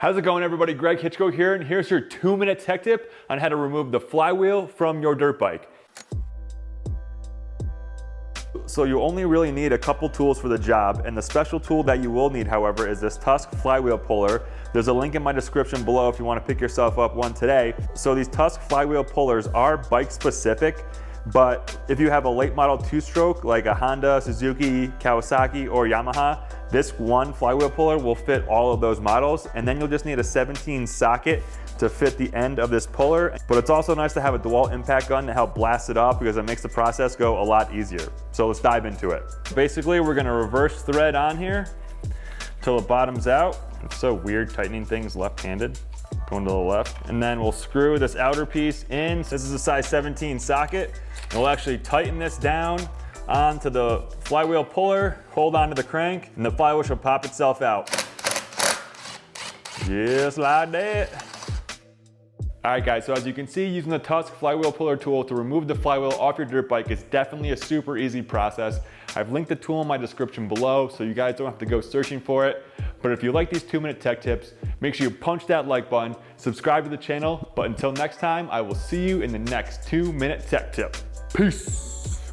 How's it going, everybody? Greg Hitchcock here, and here's your 2-minute tech tip on how to remove the flywheel from your dirt bike. So you only really need a couple tools for the job, and the special tool that you will need, however, is this Tusk flywheel puller. There's a link in my description below if you want to pick yourself up one today. So these Tusk flywheel pullers are bike specific, but if you have a late model 2-stroke like a Honda, Suzuki, Kawasaki, or Yamaha, this one flywheel puller will fit all of those models, and then you'll just need a 17 socket to fit the end of this puller. But it's also nice to have a DeWalt impact gun to help blast it off because it makes the process go a lot easier. So let's dive into it. Basically, we're gonna reverse thread on here till it bottoms out. It's so weird tightening things left-handed. Going to the left. And then we'll screw this outer piece in. This is a size 17 socket. And we'll actually tighten this down onto the flywheel puller, hold onto the crank, and the flywheel should pop itself out. Just like that. All right, guys, so as you can see, using the Tusk flywheel puller tool to remove the flywheel off your dirt bike is definitely a super easy process. I've linked the tool in my description below, so you guys don't have to go searching for it. But if you like these 2-minute tech tips, make sure you punch that like button, subscribe to the channel, but until next time, I will see you in the next 2-minute tech tip. Peace.